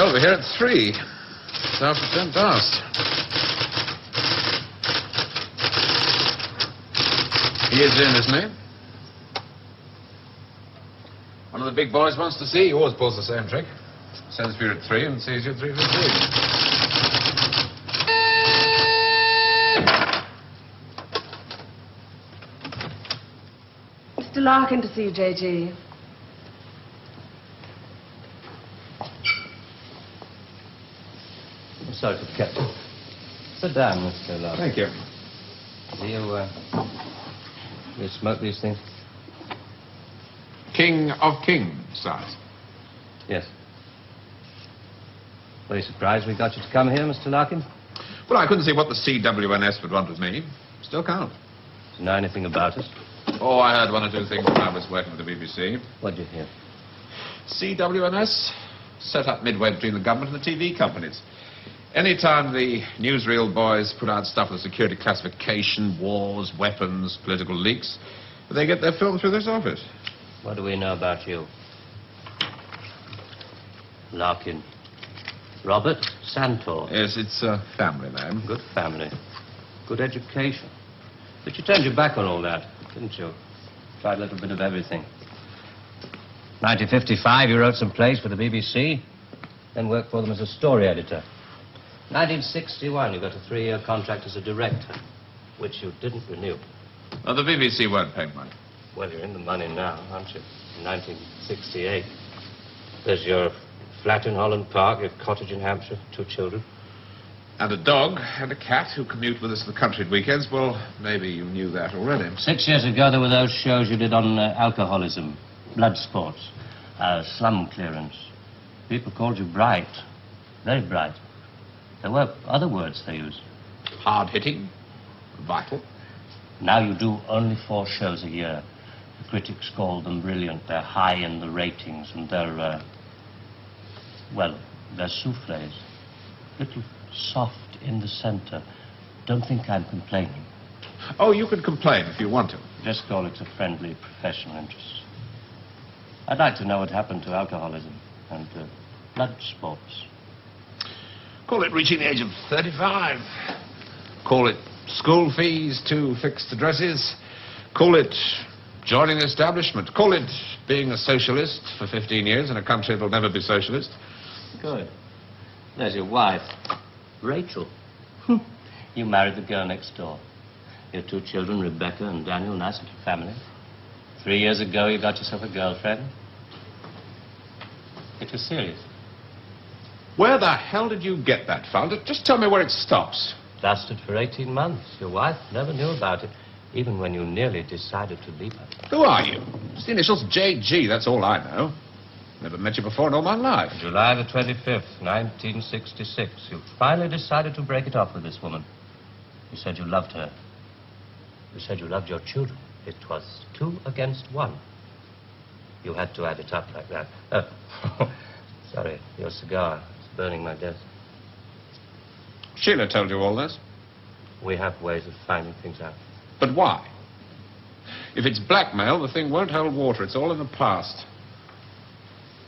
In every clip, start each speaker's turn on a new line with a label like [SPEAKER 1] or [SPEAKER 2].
[SPEAKER 1] over here at 3. It's after 10 past. He is in, isn't he? One of the big boys wants to see you. He always pulls the same trick. Sends for you at 3 and sees you at 3:15.
[SPEAKER 2] Mr. Larkin to see you, J.G.
[SPEAKER 3] I'm sorry for the captain. Sit down, Mr. Larkin.
[SPEAKER 1] Thank you.
[SPEAKER 3] Do you smoke these things?
[SPEAKER 1] King of Kings, sirs.
[SPEAKER 3] Yes. Were you surprised we got you to come here, Mr. Larkin?
[SPEAKER 1] Well, I couldn't see what the CWNS would want with me. Still can't.
[SPEAKER 3] Do you know anything about us?
[SPEAKER 1] Oh, I heard 1 or 2 things when I was working with the BBC.
[SPEAKER 3] What'd you hear?
[SPEAKER 1] CWNS set up midway between the government and the TV companies. Any time the newsreel boys put out stuff with security classification, wars, weapons, political leaks, they get their film through this office.
[SPEAKER 3] What do we know about you? Larkin. Robert Santor.
[SPEAKER 1] Yes, it's a family name.
[SPEAKER 3] Good family. Good education. But you turned your back on all that, didn't you? Tried a little bit of everything. 1955, you wrote some plays for the BBC, then worked for them as a story editor. 1961, you got a 3-year contract as a director, which you didn't renew.
[SPEAKER 1] Oh, the BBC won't pay money.
[SPEAKER 3] Well, you're in the money now, aren't you? In 1968. There's your flat in Holland Park, your cottage in Hampshire, 2 children.
[SPEAKER 1] And a dog and a cat who commute with us to the country at weekends. Well, maybe you knew that already.
[SPEAKER 3] 6 years ago, there were those shows you did on alcoholism, blood sports, slum clearance. People called you bright, very bright. There were other words they used.
[SPEAKER 1] Hard-hitting, vital.
[SPEAKER 3] Now you do only 4 shows a year. The critics call them brilliant. They're high in the ratings, and they're, well, they're souffles. Little soft in the center. Don't think I'm complaining.
[SPEAKER 1] Oh, you can complain if you want to.
[SPEAKER 3] Just call it a friendly professional interest. I'd like to know what happened to alcoholism and blood sports.
[SPEAKER 1] Call it reaching the age of 35. Call it school fees, 2 fixed addresses. Call it joining the establishment. Call it being a socialist for 15 years in a country that'll never be socialist.
[SPEAKER 3] Good. There's your wife, Rachel. You married the girl next door. Your 2 children, Rebecca and Daniel, nice little family. 3 years ago, you got yourself a girlfriend. It was serious.
[SPEAKER 1] Where the hell did you get that found? Just tell me where it stops.
[SPEAKER 3] Lasted for 18 months. Your wife never knew about it, even when you nearly decided to leave her.
[SPEAKER 1] Who are you? It's the initials J.G., that's all I know. Never met you before in all my life.
[SPEAKER 3] July the 25th, 1966. You finally decided to break it off with this woman. You said you loved her. You said you loved your children. It was 2 against 1. You had to add it up like that. Sorry, your cigar. It's burning my desk.
[SPEAKER 1] Sheila told you all this?
[SPEAKER 3] We have ways of finding things out.
[SPEAKER 1] But why? If it's blackmail, the thing won't hold water. It's all in the past.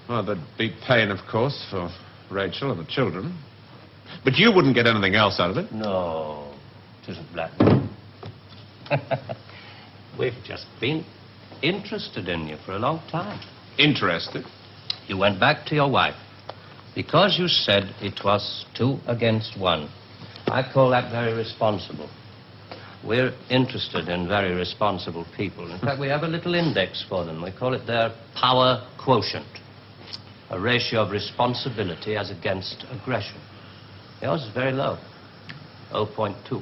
[SPEAKER 1] Well, there'd be pain, of course, for Rachel and the children. But you wouldn't get anything else out of it.
[SPEAKER 3] No, it isn't blackmail. We've just been interested in you for a long time.
[SPEAKER 1] Interested?
[SPEAKER 3] You went back to your wife because you said it was 2 against 1. I call that very responsible. We're interested in very responsible people. In fact, we have a little index for them. We call it their power quotient. A ratio of responsibility as against aggression. Yours is very low. 0.2.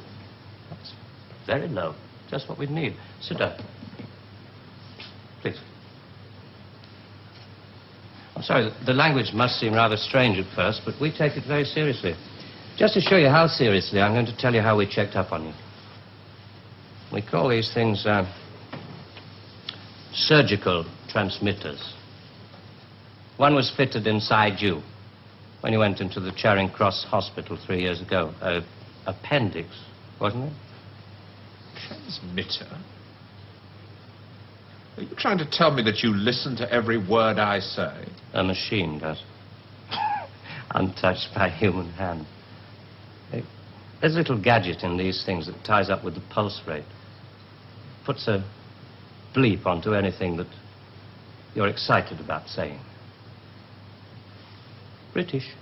[SPEAKER 3] That's very low. Just what we need. Sit down. Please. I'm sorry, the language must seem rather strange at first, but we take it very seriously. Just to show you how seriously, I'm going to tell you how we checked up on you. We call these things surgical transmitters. One was fitted inside you when you went into the Charing Cross Hospital 3 years ago. Appendix, wasn't it?
[SPEAKER 1] Transmitter? Are you trying to tell me that you listen to every word I say?
[SPEAKER 3] A machine does. untouched by human hand. There's a little gadget in these things that ties up with the pulse rate. Puts a bleep onto anything that you're excited about saying. British.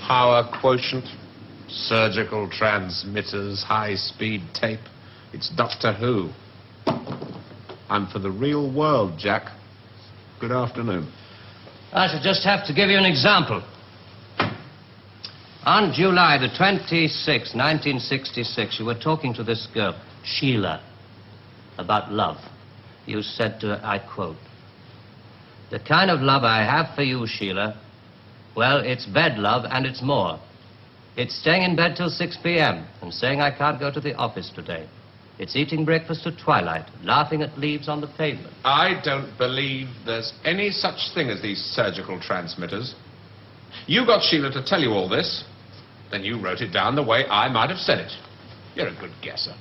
[SPEAKER 1] Power quotient, surgical transmitters, high-speed tape. It's Doctor Who. I'm for the real world, Jack. Good afternoon.
[SPEAKER 3] I shall just have to give you an example. On July the 26th, 1966, you were talking to this girl, Sheila, about love. You said to her, I quote, "The kind of love I have for you, Sheila, well, it's bed love and it's more. It's staying in bed till 6 p.m. and saying I can't go to the office today. It's eating breakfast at twilight, laughing at leaves on the pavement."
[SPEAKER 1] I don't believe there's any such thing as these surgical transmitters. You got Sheila to tell you all this, then you wrote it down the way I might have said it. You're a good guesser.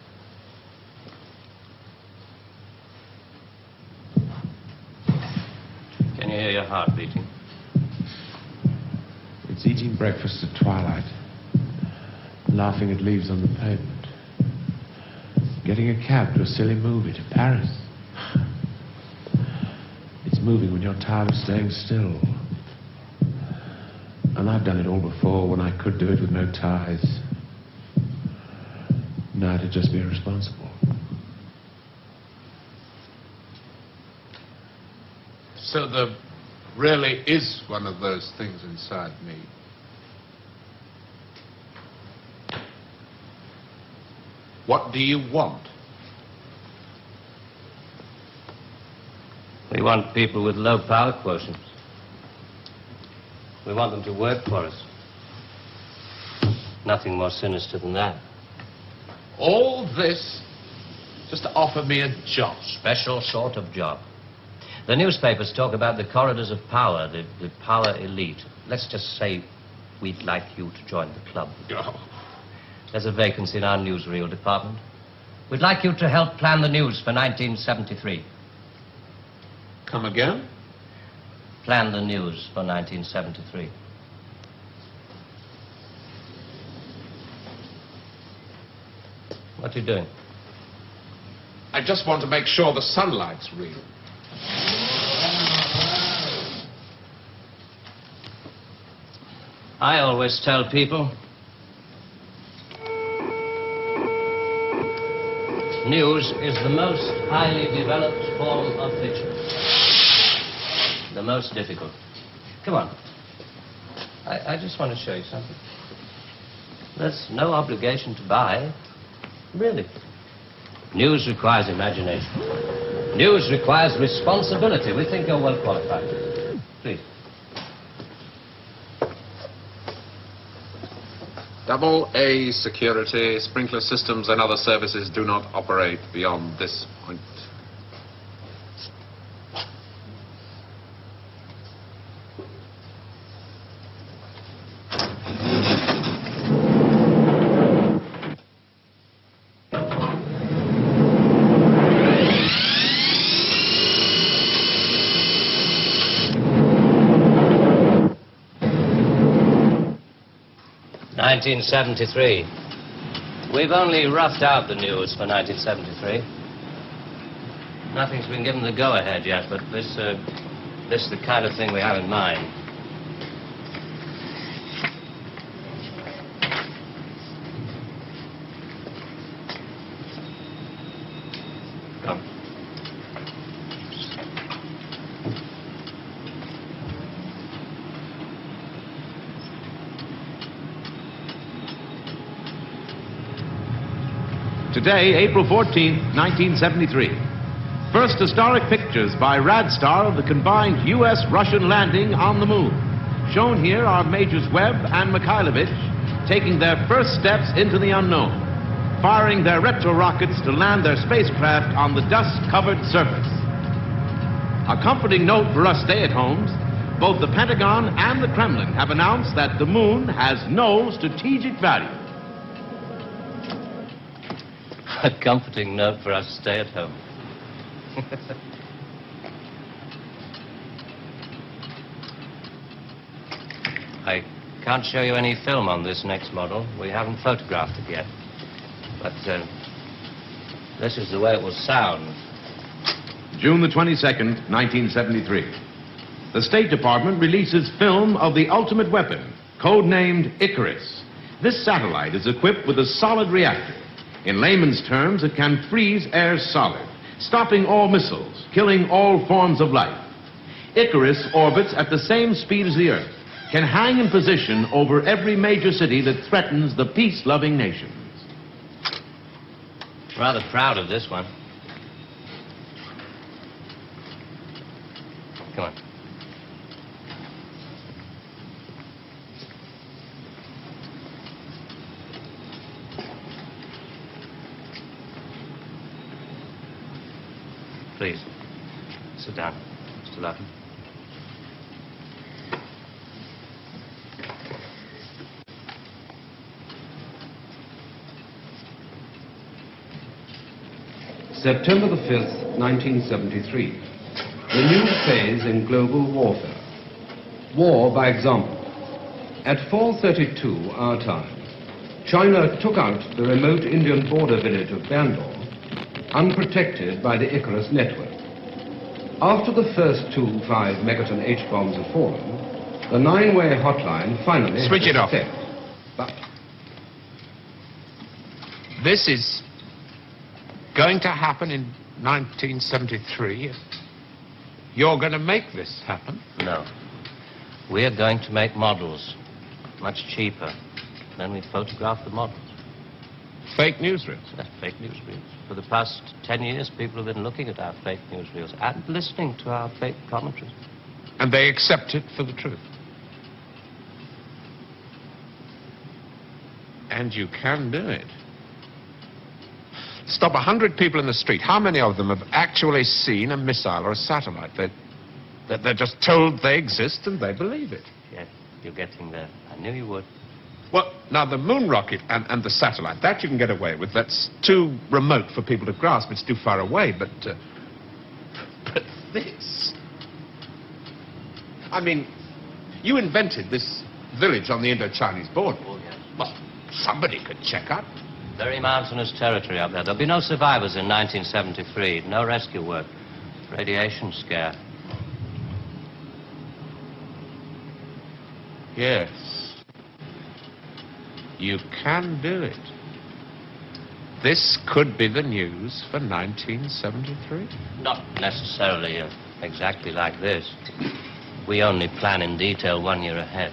[SPEAKER 3] Can you hear your heart beating?
[SPEAKER 1] It's eating breakfast at twilight, laughing at leaves on the pavement, getting a cab to a silly movie to Paris. It's moving when you're tired of staying still. And I've done it all before when I could do it with no ties. Now it'd just be irresponsible. So there really is one of those things inside me. What do you want?
[SPEAKER 3] We want people with low power quotients. We want them to work for us. Nothing more sinister than that.
[SPEAKER 1] All this just to offer me a job.
[SPEAKER 3] Special sort of job. The newspapers talk about the corridors of power, the power elite. Let's just say we'd like you to join the club.
[SPEAKER 1] Oh.
[SPEAKER 3] There's a vacancy in our newsreel department. We'd like you to help plan the news for 1973.
[SPEAKER 1] Come again?
[SPEAKER 3] Plan the news for 1973. What are you doing?
[SPEAKER 1] I just want to make sure the sunlight's real.
[SPEAKER 3] I always tell people, news is the most highly developed form of fiction. The most difficult. Come on. I just want to show you something. There's no obligation to buy. Really. News requires imagination. News requires responsibility. We think you're well qualified. Please.
[SPEAKER 1] AA security, sprinkler systems and other services do not operate beyond this point.
[SPEAKER 3] '73. We've only roughed out the news for 1973. Nothing's been given the go-ahead yet, but this is the kind of thing we have in mind. Come.
[SPEAKER 4] Today, April 14th, 1973. First historic pictures by Radstar of the combined U.S.-Russian landing on the moon. Shown here are Majors Webb and Mikhailovich taking their first steps into the unknown, firing their retro rockets to land their spacecraft on the dust-covered surface. A comforting note for us stay-at-homes, both the Pentagon and the Kremlin have announced that the moon has no strategic value.
[SPEAKER 3] A comforting note for us to stay at home. I can't show you any film on this next model. We haven't photographed it yet. But this is the way it will sound.
[SPEAKER 4] June the 22nd, 1973. The State Department releases film of the ultimate weapon, codenamed Icarus. This satellite is equipped with a solid reactor. In layman's terms, it can freeze air solid, stopping all missiles, killing all forms of life. Icarus orbits at the same speed as the Earth, can hang in position over every major city that threatens the peace-loving nations.
[SPEAKER 3] Rather proud of this one. Come on. Please, sit down, Mr. Larkin.
[SPEAKER 5] September the 5th, 1973. The new phase in global warfare. War by example. At 4:32 our time, China took out the remote Indian border village of Bandar, unprotected by the Icarus network. After the first 2 5-megaton H-bombs have fallen, the 9-way hotline finally
[SPEAKER 1] Switch it off.
[SPEAKER 5] But
[SPEAKER 1] This is going to happen in 1973. You're going to make this happen?
[SPEAKER 3] No. We're going to make models, much cheaper. Then we photograph the models.
[SPEAKER 1] Fake newsreels.
[SPEAKER 3] That's fake newsreels. For the past 10 years, people have been looking at our fake newsreels and listening to our fake commentaries.
[SPEAKER 1] And they accept it for the truth. And you can do it. Stop 100 people in the street. How many of them have actually seen a missile or a satellite? They're just told they exist and they believe it.
[SPEAKER 3] Yes, you're getting there. I knew you would.
[SPEAKER 1] Well, now the moon rocket and the satellite, that you can get away with. That's too remote for people to grasp. It's too far away. But this... I mean, you invented this village on the Indo-Chinese border.
[SPEAKER 3] Oh, yes.
[SPEAKER 1] Well, somebody could check up.
[SPEAKER 3] Very mountainous territory up there. There'll be no survivors in 1973. No rescue work. Radiation scare.
[SPEAKER 1] Yes. You can do it. This could be the news for 1973.
[SPEAKER 3] Not necessarily exactly like this. We only plan in detail 1 year ahead.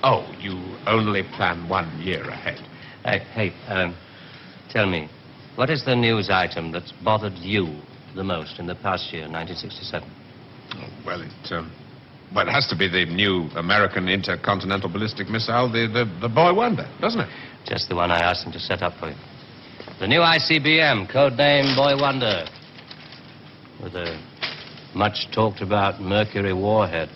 [SPEAKER 1] Oh, you only plan 1 year ahead.
[SPEAKER 3] Hey, tell me, what is the news item that's bothered you the most in the past year, 1967?
[SPEAKER 1] Oh, well, it has to be the new American intercontinental ballistic missile, the Boy Wonder, doesn't it?
[SPEAKER 3] Just the one I asked him to set up for you. The new ICBM, codename Boy Wonder, with a much-talked-about Mercury warhead.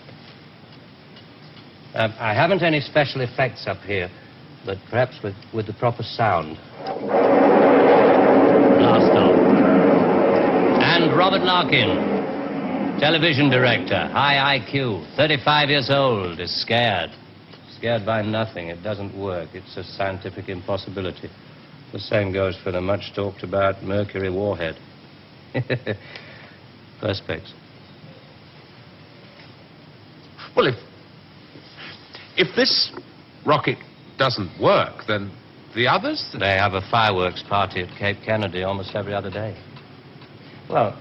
[SPEAKER 3] I haven't any special effects up here, but perhaps with the proper sound. Blast off. And Robert Larkin, television director, high IQ, 35 years old, is scared. Scared by nothing. It doesn't work. It's a scientific impossibility. The same goes for the much-talked-about Mercury warhead. Perspex.
[SPEAKER 1] Well, if this rocket doesn't work, then the others...
[SPEAKER 3] They have a fireworks party at Cape Kennedy almost every other day. Well,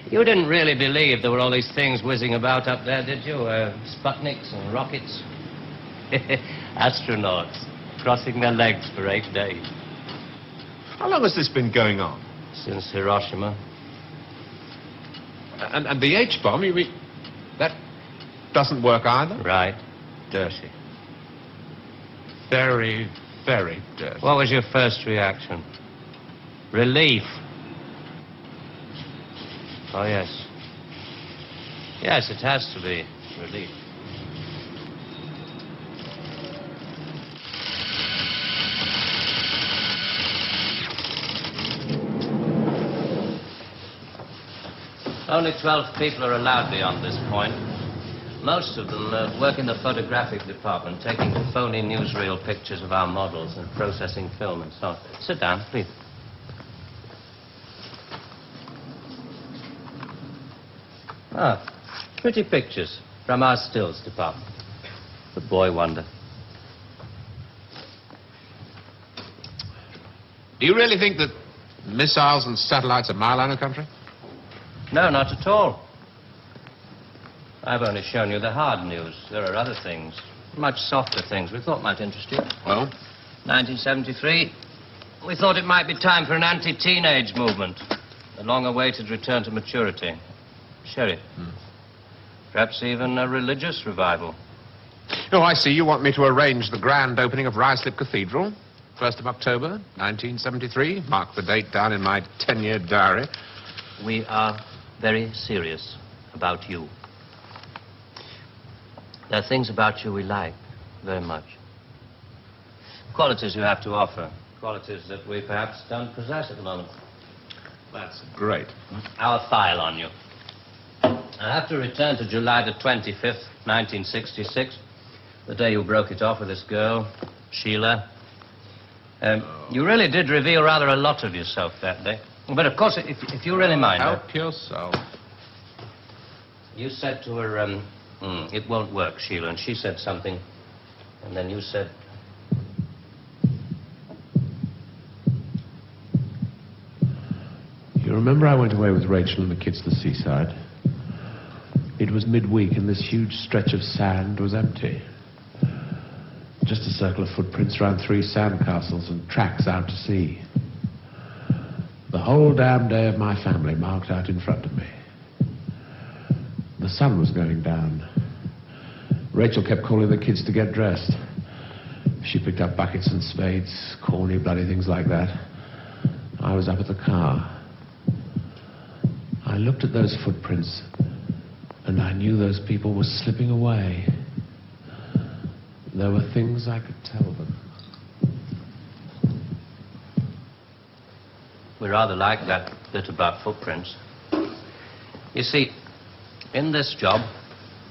[SPEAKER 3] you didn't really believe there were all these things whizzing about up there, did you? Sputniks and rockets. Astronauts crossing their legs for 8 days.
[SPEAKER 1] How long has this been going on?
[SPEAKER 3] Since Hiroshima.
[SPEAKER 1] And the H-bomb, you mean... that doesn't work either?
[SPEAKER 3] Right. Dirty.
[SPEAKER 1] Very, very dirty.
[SPEAKER 3] What was your first reaction? Relief. Oh, yes. Yes, it has to be relief. Only 12 people are allowed beyond this point. Most of them work in the photographic department, taking phony newsreel pictures of our models and processing film and so on. Sit down, please. Ah, pretty pictures from our stills department. The boy wonder.
[SPEAKER 1] Do you really think that missiles and satellites are mile out of country?
[SPEAKER 3] No, not at all. I've only shown you the hard news. There are other things, much softer things we thought might interest you.
[SPEAKER 1] Well?
[SPEAKER 3] 1973, we thought it might be time for an anti-teenage movement. A long-awaited return to maturity. Sherry. Perhaps even a religious revival.
[SPEAKER 1] Oh, I see. You want me to arrange the grand opening of Ruislip Cathedral. 1st of October, 1973. Mark the date down in my 10-year diary.
[SPEAKER 3] We are very serious about you. There are things about you we like very much. Qualities you have to offer. Qualities that we perhaps don't possess at the moment.
[SPEAKER 1] That's great.
[SPEAKER 3] Our file on you. I have to return to July the 25th, 1966, the day you broke it off with this girl, Sheila. You really did reveal rather a lot of yourself that day. But, of course, if you really mind...
[SPEAKER 1] Help yourself.
[SPEAKER 3] You said to her, it won't work, Sheila, and she said something, and then you said...
[SPEAKER 6] You remember I went away with Rachel and the kids to the seaside? It was midweek and this huge stretch of sand was empty. Just a circle of footprints around 3 sand castles and tracks out to sea. The whole damn day of my family marked out in front of me. The sun was going down. Rachel kept calling the kids to get dressed. She picked up buckets and spades, corny bloody things like that. I was up at the car. I looked at those footprints and I knew those people were slipping away. There were things I could tell them.
[SPEAKER 3] We rather like that bit about footprints. You see, in this job,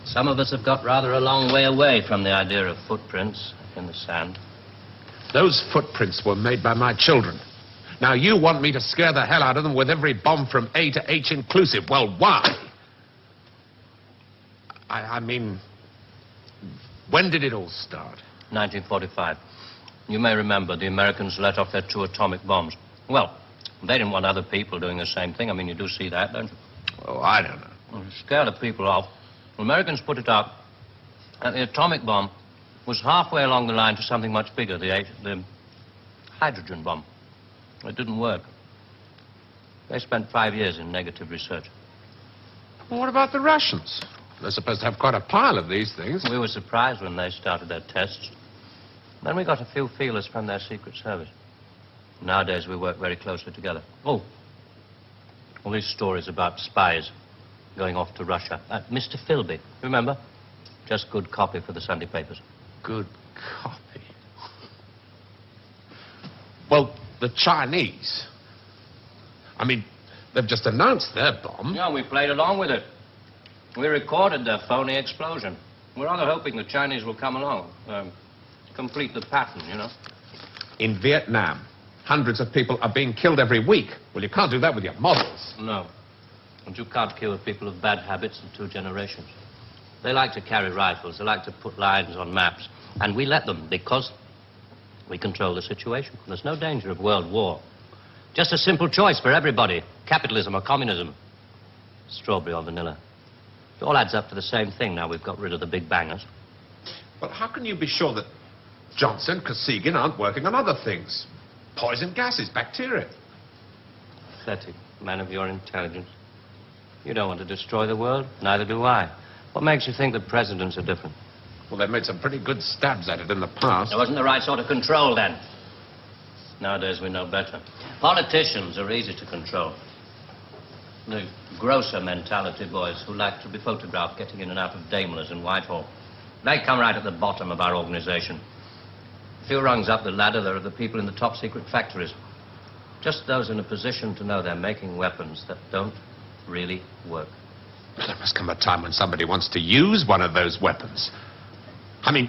[SPEAKER 3] some of us have got rather a long way away from the idea of footprints in the sand.
[SPEAKER 1] Those footprints were made by my children. Now, you want me to scare the hell out of them with every bomb from A to H inclusive. Well, why? I mean, when did it all start?
[SPEAKER 3] 1945. You may remember the Americans let off their 2 atomic bombs. Well, they didn't want other people doing the same thing. I mean, you do see that, don't you?
[SPEAKER 1] Oh, I don't know.
[SPEAKER 3] Well, to scare the people off, the Americans put it out that the atomic bomb was halfway along the line to something much bigger, the hydrogen bomb. It didn't work. They spent 5 years in negative research.
[SPEAKER 1] Well, what about the Russians? They're supposed to have quite a pile of these things.
[SPEAKER 3] We were surprised when they started their tests. Then we got a few feelers from their Secret Service. Nowadays, we work very closely together. Oh, all these stories about spies going off to Russia. Mr. Philby, remember? Just good copy for the Sunday papers.
[SPEAKER 1] Good copy. Well, the Chinese. I mean, they've just announced their bomb.
[SPEAKER 3] Yeah, we played along with it. We recorded their phony explosion. We're rather hoping the Chinese will come along, complete the pattern, you know.
[SPEAKER 1] In Vietnam, hundreds of people are being killed every week. Well, you can't do that with your models.
[SPEAKER 3] No. And you can't kill people of bad habits in 2 generations. They like to carry rifles. They like to put lines on maps. And we let them because we control the situation. There's no danger of world war. Just a simple choice for everybody. Capitalism or communism. Strawberry or vanilla. It all adds up to the same thing now we've got rid of the big bangers.
[SPEAKER 1] Well, how can you be sure that Johnson, Kosygin aren't working on other things? Poison gases, bacteria.
[SPEAKER 3] Pathetic, man of your intelligence. You don't want to destroy the world, neither do I. What makes you think that presidents are different?
[SPEAKER 1] Well, they've made some pretty good stabs at it in the past.
[SPEAKER 3] There wasn't the right sort of control then. Nowadays we know better. Politicians are easy to control. The grosser mentality boys who like to be photographed getting in and out of Daimlers in Whitehall. They come right at the bottom of our organization. A few rungs up the ladder, there are the people in the top secret factories. Just those in a position to know they're making weapons that don't really work.
[SPEAKER 1] There must come a time when somebody wants to use one of those weapons. I mean,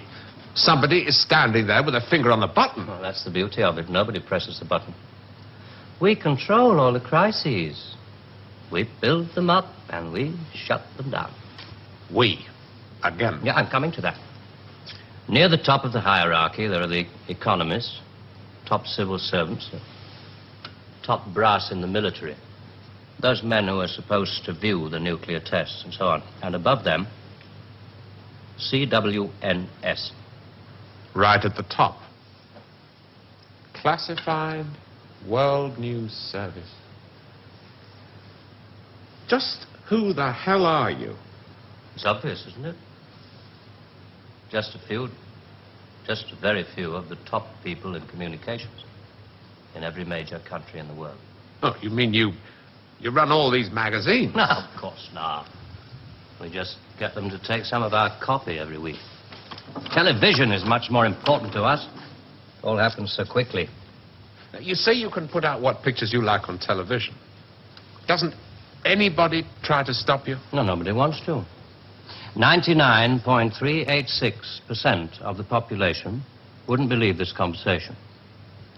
[SPEAKER 1] somebody is standing there with a finger on the button.
[SPEAKER 3] Well, that's the beauty of it. Nobody presses the button. We control all the crises. We build them up and we shut them down.
[SPEAKER 1] We. Again.
[SPEAKER 3] Yeah, I'm coming to that. Near the top of the hierarchy, there are the economists, top civil servants, top brass in the military. Those men who are supposed to view the nuclear tests and so on. And above them, CWNS.
[SPEAKER 1] Right at the top. Classified World News Service. Just who the hell are you?
[SPEAKER 3] It's obvious, isn't it? Just a very few of the top people in communications in every major country in the world.
[SPEAKER 1] Oh, you mean you run all these magazines?
[SPEAKER 3] No, of course not. We just get them to take some of our copy every week. Television is much more important to us. It all happens so quickly.
[SPEAKER 1] Now, you say you can put out what pictures you like on television. Doesn't anybody try to stop you?
[SPEAKER 3] No, nobody wants to. 99.386% of the population wouldn't believe this conversation.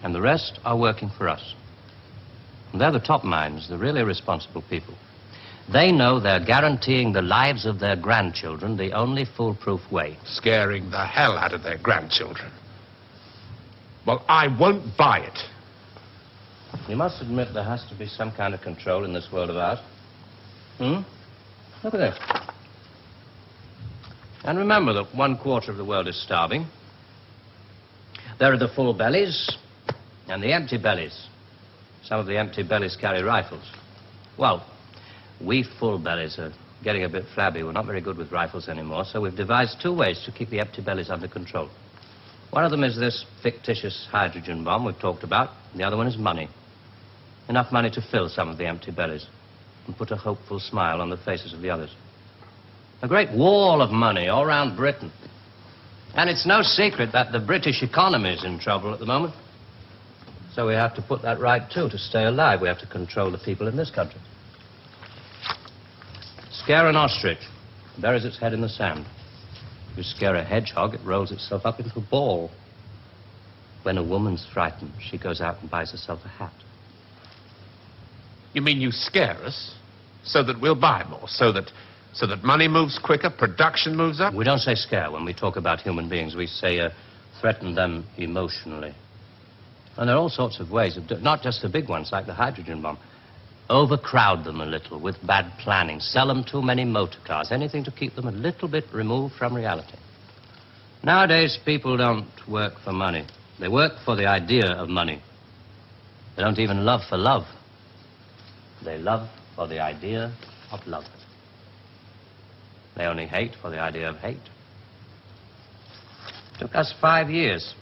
[SPEAKER 3] And the rest are working for us. And they're the top minds, the really responsible people. They know they're guaranteeing the lives of their grandchildren the only foolproof way.
[SPEAKER 1] Scaring the hell out of their grandchildren. Well, I won't buy it.
[SPEAKER 3] You must admit there has to be some kind of control in this world of ours. Look at this. And remember that 1/4 of the world is starving. There are the full bellies and the empty bellies. Some of the empty bellies carry rifles. Well, we full bellies are getting a bit flabby. We're not very good with rifles anymore, so we've devised 2 ways to keep the empty bellies under control. One of them is this fictitious hydrogen bomb we've talked about. The other one is money. Enough money to fill some of the empty bellies and put a hopeful smile on the faces of the others. A great wall of money all around Britain. And it's no secret that the British economy is in trouble at the moment. So we have to put that right, too, to stay alive. We have to control the people in this country. Scare an ostrich, it buries its head in the sand. You scare a hedgehog, it rolls itself up into a ball. When a woman's frightened, she goes out and buys herself a hat.
[SPEAKER 1] You mean you scare us so that we'll buy more, so that money moves quicker, production moves up?
[SPEAKER 3] We don't say scare when we talk about human beings. We say threaten them emotionally. And there are all sorts of ways of not just the big ones like the hydrogen bomb. Overcrowd them a little with bad planning. Sell them too many motor cars. Anything to keep them a little bit removed from reality. Nowadays, people don't work for money. They work for the idea of money. They don't even love for love. They love for the idea of love. They only hate for the idea of hate. It took us 5 years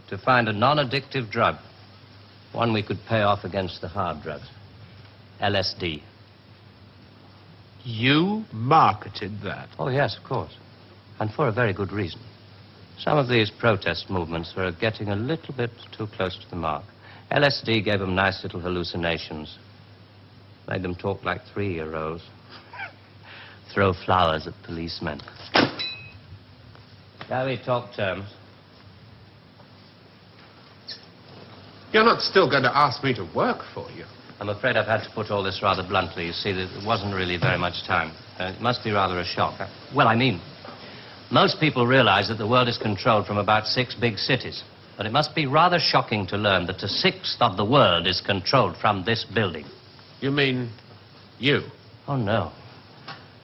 [SPEAKER 3] to find a non-addictive drug, one we could pay off against the hard drugs. LSD.
[SPEAKER 1] You marketed that?
[SPEAKER 3] Oh, yes, of course. And for a very good reason. Some of these protest movements were getting a little bit too close to the mark. LSD gave them nice little hallucinations. Made them talk like 3-year-olds. Throw flowers at policemen. Shall we talk terms?
[SPEAKER 1] You're not still going to ask me to work for you?
[SPEAKER 3] I'm afraid I've had to put all this rather bluntly. You see, there wasn't really very much time. It must be rather a shock. Well, I mean, most people realize that the world is controlled from about 6 big cities. But it must be rather shocking to learn that a 1/6 of the world is controlled from this building.
[SPEAKER 1] You mean you?
[SPEAKER 3] Oh, no.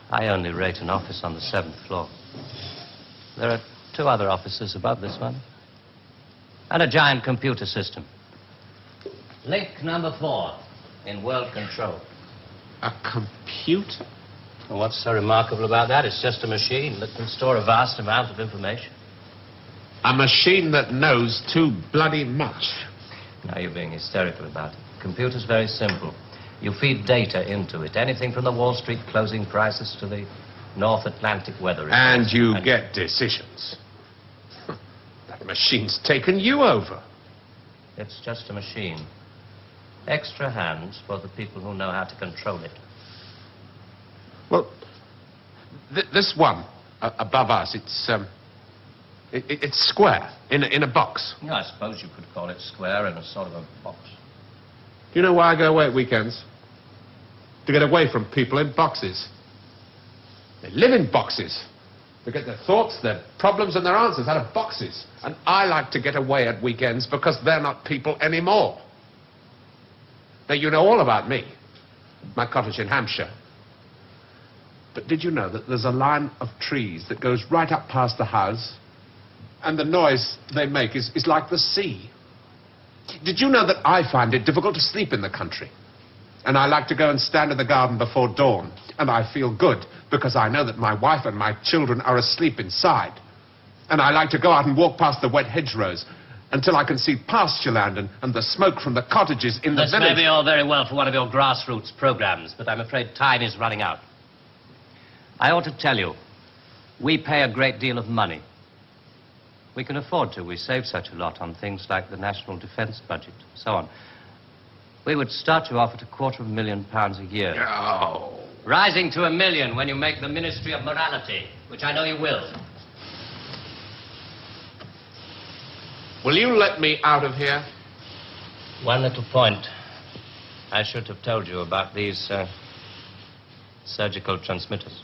[SPEAKER 3] I only rate an office on the 7th floor. There are 2 other offices above this one. And a giant computer system. Link number 4 in world control.
[SPEAKER 1] A computer?
[SPEAKER 3] Well, what's so remarkable about that? It's just a machine that can store a vast amount of information.
[SPEAKER 1] A machine that knows too bloody much.
[SPEAKER 3] Now you're being hysterical about it. The computer's very simple. You feed data into it. Anything from the Wall Street closing prices to the North Atlantic weather reports.
[SPEAKER 1] And you get decisions. That machine's taken you over.
[SPEAKER 3] It's just a machine. Extra hands for the people who know how to control it.
[SPEAKER 1] Well, This one, above us, it's square, in a box.
[SPEAKER 3] Yeah, I suppose you could call it square in a sort of a box.
[SPEAKER 1] Do you know why I go away at weekends? To get away from people in boxes. They live in boxes. They get their thoughts, their problems, and their answers out of boxes. And I like to get away at weekends because they're not people anymore. Now, you know all about me. My cottage in Hampshire. But did you know that there's a line of trees that goes right up past the house? And the noise they make is like the sea. Did you know that I find it difficult to sleep in the country? And I like to go and stand in the garden before dawn. And I feel good because I know that my wife and my children are asleep inside. And I like to go out and walk past the wet hedgerows until I can see pasture land and the smoke from the cottages in the
[SPEAKER 3] This
[SPEAKER 1] village.
[SPEAKER 3] may be all very well for one of your grassroots programs, but I'm afraid time is running out. I ought to tell you, we pay a great deal of money. We can afford to. We save such a lot on things like the national defense budget, so on. We would start you off at £250,000 a year.
[SPEAKER 1] Oh.
[SPEAKER 3] Rising to £1 million when you make the Ministry of Morality, which I know you will.
[SPEAKER 1] Will you let me out of here?
[SPEAKER 3] One little point. I should have told you about these surgical transmitters.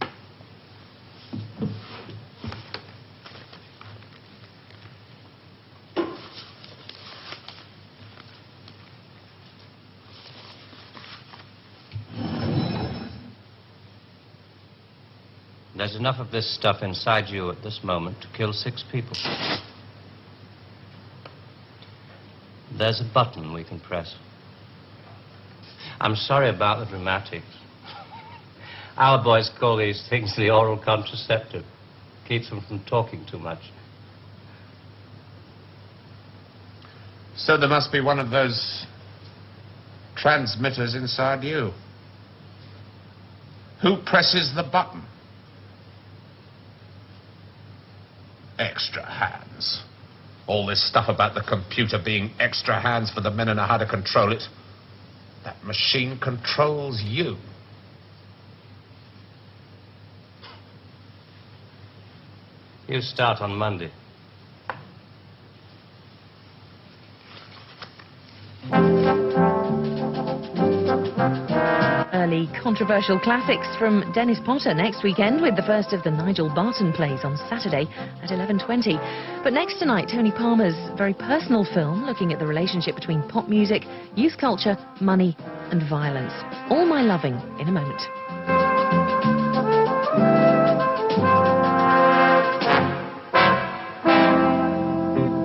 [SPEAKER 3] There's enough of this stuff inside you at this moment to kill 6 people. There's a button we can press. I'm sorry about the dramatics. Our boys call these things the oral contraceptive. Keeps them from talking too much.
[SPEAKER 1] So there must be one of those transmitters inside you. Who presses the button? Extra hands. All this stuff about the computer being extra hands for the men who know how to control it. That machine controls you.
[SPEAKER 3] You start on Monday.
[SPEAKER 7] Early controversial classics from Dennis Potter next weekend, with the first of the Nigel Barton plays on Saturday at 11:20. But next tonight, Tony Palmer's very personal film looking at the relationship between pop music, youth culture, money and violence. All My Loving in a moment.